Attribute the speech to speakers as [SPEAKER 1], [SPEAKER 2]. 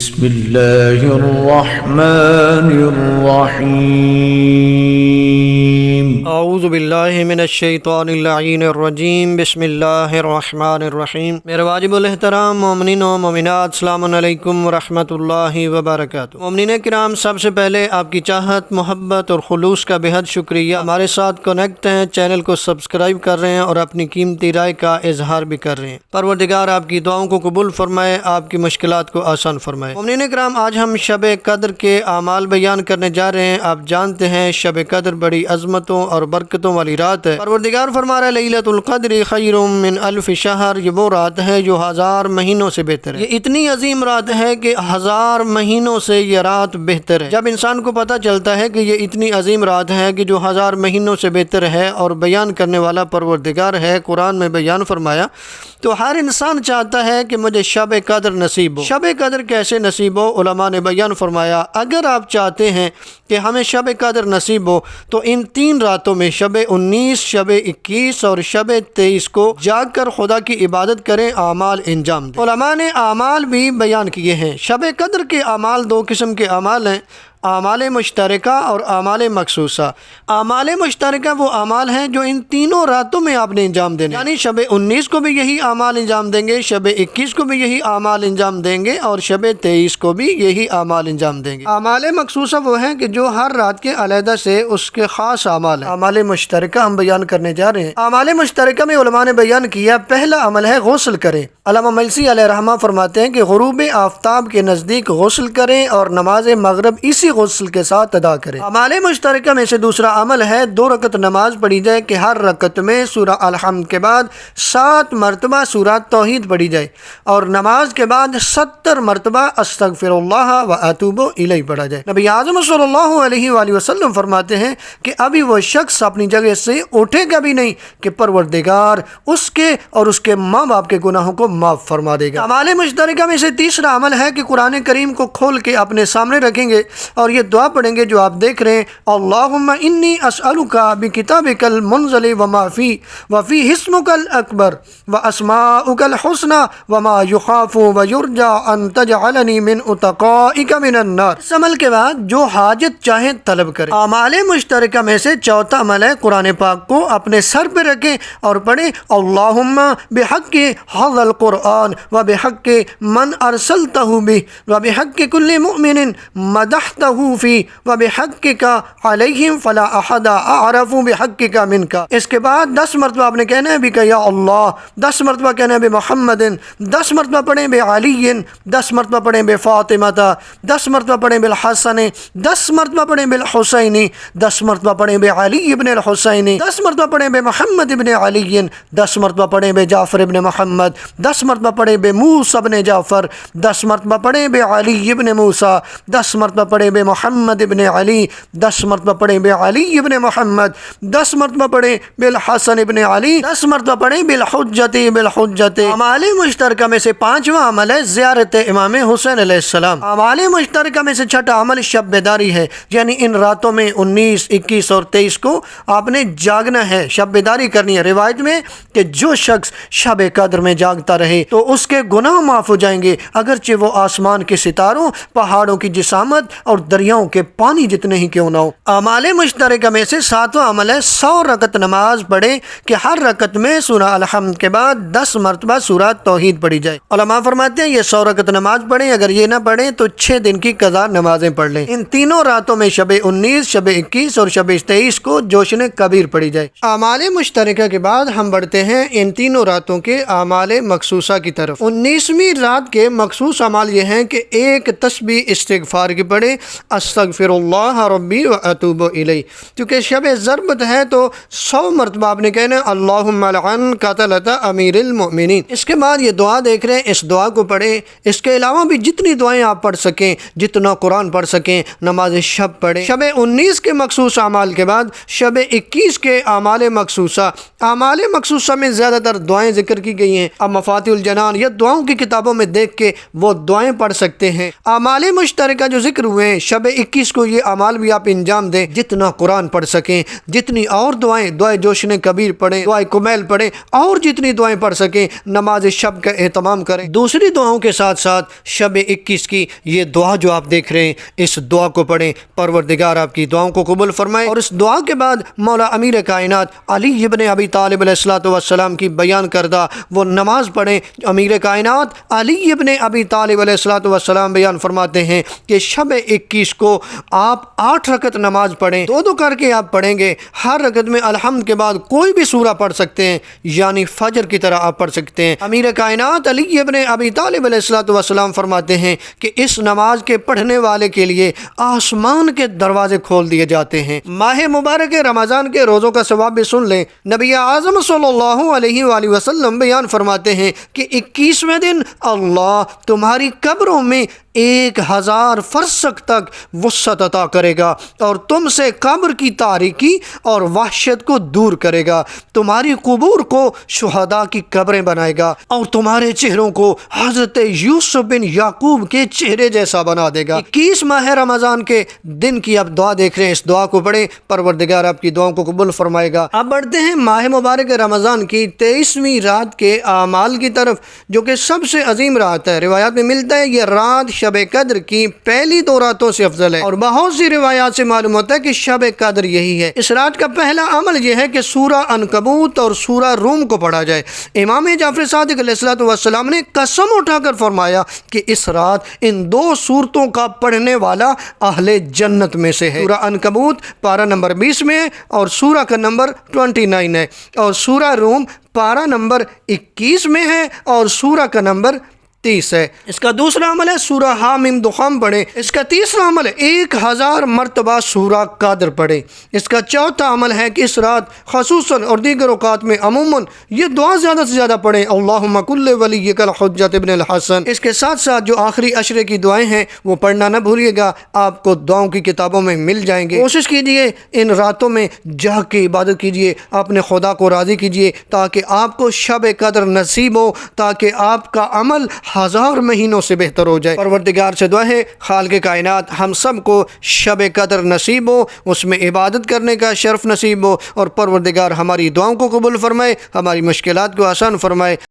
[SPEAKER 1] بسم اللہ الرحمن الرحیم
[SPEAKER 2] اعوذ باللہ من الشیطان اللعین الرجیم بسم اللہ الرحمن الرحیم۔ میرے واجب الاحترام مومنین و مومنات، السلام علیکم ورحمۃ اللہ وبرکاتہ۔ مومنین کرام، سب سے پہلے آپ کی چاہت، محبت اور خلوص کا بہت شکریہ۔ ہمارے ساتھ کنیکٹ ہیں، چینل کو سبسکرائب کر رہے ہیں اور اپنی قیمتی رائے کا اظہار بھی کر رہے ہیں۔ پروردگار آپ کی دعاؤں کو قبول فرمائے، آپ کی مشکلات کو آسان فرمائے۔ مومنین کرام، آج ہم شب قدر کے اعمال بیان کرنے جا رہے ہیں۔ آپ جانتے ہیں شب قدر بڑی عظمتوں اور برکتوں والی رات ہے۔ پروردگار فرما رہا ہے لیلۃ القدر خیر من الف شہر، یہ وہ رات ہے جو 1000 مہینوں سے بہتر ہے۔ یہ اتنی عظیم رات ہے کہ 1000 مہینوں سے یہ رات بہتر ہے۔ جب انسان کو پتہ چلتا ہے کہ یہ اتنی عظیم رات ہے کہ جو 1000 مہینوں سے بہتر ہے اور بیان کرنے والا پروردگار ہے، قرآن میں بیان فرمایا، تو ہر انسان چاہتا ہے کہ مجھے شب قدر نصیب ہو۔ شب قدر کیسے نصیب ہو؟ علماء نے بیان فرمایا، اگر آپ چاہتے ہیں کہ ہمیں شب قدر نصیب ہو تو ان 3 راتوں میں شب 19، شب 21 اور شب 23 کو جاگ کر خدا کی عبادت کریں، اعمال انجام دیں۔ علماء نے اعمال بھی بیان کیے ہیں۔ شب قدر کے اعمال 2 قسم کے اعمال ہیں، اعمال مشترکہ اور اعمال مخصوصہ۔ اعمال مشترکہ وہ اعمال ہیں جو ان تینوں راتوں میں آپ نے انجام دینے، یعنی شب 19 کو بھی یہی اعمال انجام دیں گے، شب 21 کو بھی یہی اعمال انجام دیں گے اور شب 23 کو بھی یہی اعمال انجام دیں گے۔ اعمال مخصوصہ وہ ہیں کہ جو ہر رات کے علیحدہ سے اس کے خاص اعمال ہیں۔ اعمال مشترکہ ہم بیان کرنے جا رہے ہیں۔ اعمال مشترکہ میں علماء نے بیان کیا، پہلا عمل ہے غسل کریں۔ علامہ ملسی علیہ رحمہ فرماتے ہیں کہ غروب آفتاب کے نزدیک غسل کریں اور نماز مغرب اسی غسل کے ساتھ ادا کریں۔ اعمال مشترکہ میں سے دوسرا عمل ہے 2 رکعت نماز پڑھی جائے کہ ہر رکعت میں سورہ الحمد کے بعد 7 مرتبہ سورہ توحید پڑھی جائے اور نماز کے بعد 70 مرتبہ استغفر اللہ و اتوب الیہ پڑھا جائے۔ نبی اعظم صلی اللہ علیہ وآلہ وسلم فرماتے ہیں کہ ابھی وہ شخص اپنی جگہ سے اٹھے گا بھی نہیں کہ پروردگار اس کے اور اس کے ماں باپ کے گناہوں کو معاف فرما دے گا۔ اعمال مشترکہ میں سے تیسرا عمل ہے کہ قرآن کریم کو کھول کے اپنے سامنے رکھیں گے اور یہ دعا پڑھیں گے جو آپ دیکھ رہے ہیں، اللہم انی اسألک بکتابک المنزل وما فی اسمک الاکبر واسماؤک الحسنى وما یخاف ویرجى ان تجعلنی من اتقائک من النار۔ اس عمل کے بعد جو حاجت چاہیں طلب کریں۔ اعمال مشترکہ میں سے چوتھا عمل ہے قرآن پاک کو اپنے سر پہ رکھیں اور پڑھیں، اللہم بحق هذا القرآن وبحق من ارسلتہ بہ وبحق کل مؤمن مدحتہ فی وبحقک علیہم فلا احد اعرف بحقک منک۔ اس کے بعد 10 مرتبہ آپ نے کہنا ہے بھی کہ یا اللہ، 10 مرتبہ کہنا ہے بے محمد، 10 مرتبہ پڑھیں بے علی، 10 مرتبہ پڑھیں بے فاطمہ، 10 مرتبہ پڑھیں بالحسن، 10 مرتبہ پڑھیں بالحسین، 10 مرتبہ پڑھیں بے علی ابن الحسین، 10 مرتبہ پڑھیں بے محمد ابن علی، 10 مرتبہ پڑھیں بے جعفر ابن محمد، 10 مرتبہ پڑھیں بے موسیٰ ابن جعفر، 10 مرتبہ پڑھیں بے علی ابن موسیٰ، 10 مرتبہ پڑھیں بے محمد ابن علی، 10 مرتبہ پڑھیں بے علی ابن محمد، 10 مرتبہ پڑھیں بالحسن ابن علی، 10 مرتبہ پڑھیں بالحجت۔ اعمال مشترکہ میں سے 5واں عمل ہے زیارت امام حسین علیہ السلام۔ اعمال مشترکہ میں سے 6واں عمل شب بیداری ہے، یعنی ان راتوں میں 19، 21 اور 23 کو آپ نے جاگنا ہے، شب بیداری کرنی ہے۔ روایت میں کہ جو شخص شب قدر میں جاگتا رہے تو اس کے گناہ معاف ہو جائیں گے، اگرچہ وہ آسمان کے ستاروں، پہاڑوں کی جسامت اور دریاؤں کے پانی جتنے ہی کیوں نہ ہو۔ اعمال مشترکہ میں سے 7واں عمل ہے 100 رکعت نماز پڑھیں کہ ہر رکعت میں سورہ الحمد کے بعد 10 مرتبہ سورہ توحید پڑھی جائے۔ علماء فرماتے ہیں یہ 100 رکعت نماز پڑھیں، اگر یہ نہ پڑھیں تو 6 دن کی قضا نمازیں پڑھ لیں۔ ان تینوں راتوں میں شب 19، شب 21 اور شب 23 کو جوشن کبیر پڑھی جائے۔ اعمال مشترکہ کے بعد ہم بڑھتے ہیں ان تینوں راتوں کے اعمال مخصوصہ کی طرف۔ 19ویں رات کے مخصوص اعمال یہ ہیں کہ 1 تسبیح استغفار کی پڑھیں، استغفر اللہ ربی و اتوب الیہ، کیونکہ شب ضربت ہے تو 100 مرتبہ آپ نے کہنا ہے اللہم لعن قتلۃ امیر المؤمنین۔ اس کے بعد یہ دعا دیکھ رہے ہیں، اس دعا کو پڑھیں۔ اس کے علاوہ بھی جتنی دعائیں آپ پڑھ سکیں، جتنا قرآن پڑھ سکیں، نماز شب پڑھیں۔ شب 19 کے مخصوص اعمال کے بعد شب 21 کے اعمال مخصوصہ۔ اعمال مخصوصہ میں زیادہ تر دعائیں ذکر کی گئی ہیں، اب مفاتیح الجنان یا دعاؤں کی کتابوں میں دیکھ کے وہ دعائیں پڑھ سکتے ہیں۔ اعمال مشترکہ جو ذکر ہوئے ہیں شب 21 کو یہ اعمال بھی آپ انجام دیں، جتنا قرآن پڑھ سکیں، جتنی اور دعائیں جوشن کبیر پڑھیں، دعائیں کمیل پڑھیں، اور جتنی دعائیں پڑھ سکیں نماز شب کا اہتمام کریں۔ دوسری دعاؤں کے ساتھ ساتھ شب 21 کی یہ دعا جو آپ دیکھ رہے ہیں، اس دعا کو پڑھیں، پروردگار آپ کی دعاؤں کو قبول فرمائے۔ اور اس دعا کے بعد مولا امیر کائنات علی ابن ابی طالب علیہ السلام کی بیان کردہ وہ نماز پڑھیں۔ امیر کائنات علی ابن ابی طالب علیہ السلام بیان فرماتے ہیں کہ شب 21 کو آپ 8 رکعت نماز پڑھیں، دو کر کے آپ پڑھیں گے۔ ہر رکعت میں الحمد کے بعد کوئی بھی سورہ پڑھ سکتے ہیں، یعنی فجر کی طرح آپ پڑھ سکتے ہیں۔ امیر کائنات علی ابن ابی طالب علیہ السلام فرماتے ہیں کہ اس نماز کے پڑھنے والے کے لیے آسمان کے دروازے کھول دیے جاتے ہیں۔ ماہ مبارک رمضان کے روزوں کا ثواب بھی سن لیں۔ نبی اعظم صلی اللہ علیہ وآلہ وسلم بیان فرماتے ہیں کہ 21ویں دن اللہ تمہاری قبروں میں 1000 فرسخ تک وسعت عطا کرے گا اور تم سے قبر کی تاریکی اور وحشت کو دور کرے گا، تمہاری قبور کو شہداء کی قبریں بنائے گا اور تمہارے چہروں کو حضرت یوسف بن یعقوب کے چہرے جیسا بنا دے گا۔ 21 ماہ رمضان کے دن کی آپ دعا دیکھ رہے ہیں، اس دعا کو پڑھیں، پروردگار آپ کی دعاؤں کو قبول فرمائے گا۔ اب بڑھتے ہیں ماہ مبارک رمضان کی 23ویں رات کے اعمال کی طرف، جو کہ سب سے عظیم رات ہے۔ روایات میں ملتا ہے یہ رات شب قدر کی پہلی 2 راتوں سے افضل ہے، اور بہت سی روایات سے معلوم ہوتا ہے کہ شب قدر یہی ہے۔ اس رات کا پہلا عمل یہ ہے کہ سورہ عنکبوت اور سورہ روم کو پڑھا جائے۔ امام جعفر صادق علیہ السلام نے قسم اٹھا کر فرمایا کہ اس رات ان 2 سورتوں کا پڑھنے والا اہل جنت میں سے ہے۔ سورہ عنکبوت پارہ نمبر 20 میں ہے اور سورہ کا نمبر 29 ہے، اور سورہ روم پارہ نمبر 21 میں ہے اور سورہ کا نمبر 30 ہے۔ اس کا دوسرا عمل ہے سورہ حامیم دخان پڑھیں۔ اس کا تیسرا عمل ہے 1000 مرتبہ سورہ قادر پڑھیں۔ اس کا چوتھا عمل ہے کہ اس رات خصوصاً اور دیگر اوقات میں عموماً یہ دعا زیادہ سے زیادہ پڑھیں، اللہم کل ولیک الحجۃ ابن الحسن۔ اس کے ساتھ ساتھ جو آخری عشرے کی دعائیں ہیں وہ پڑھنا نہ بھولیے گا، آپ کو دعاؤں کی کتابوں میں مل جائیں گے۔ کوشش کیجیے ان راتوں میں جاگ کے عبادت کیجیے، اپنے خدا کو راضی کیجیے تاکہ آپ کو شب قدر نصیب ہو، تاکہ آپ کا عمل 1000 مہینوں سے بہتر ہو جائے۔ پروردگار سے دعا ہے خالق کائنات ہم سب کو شب قدر نصیب ہو، اس میں عبادت کرنے کا شرف نصیب ہو، اور پروردگار ہماری دعاؤں کو قبول فرمائے، ہماری مشکلات کو آسان فرمائے۔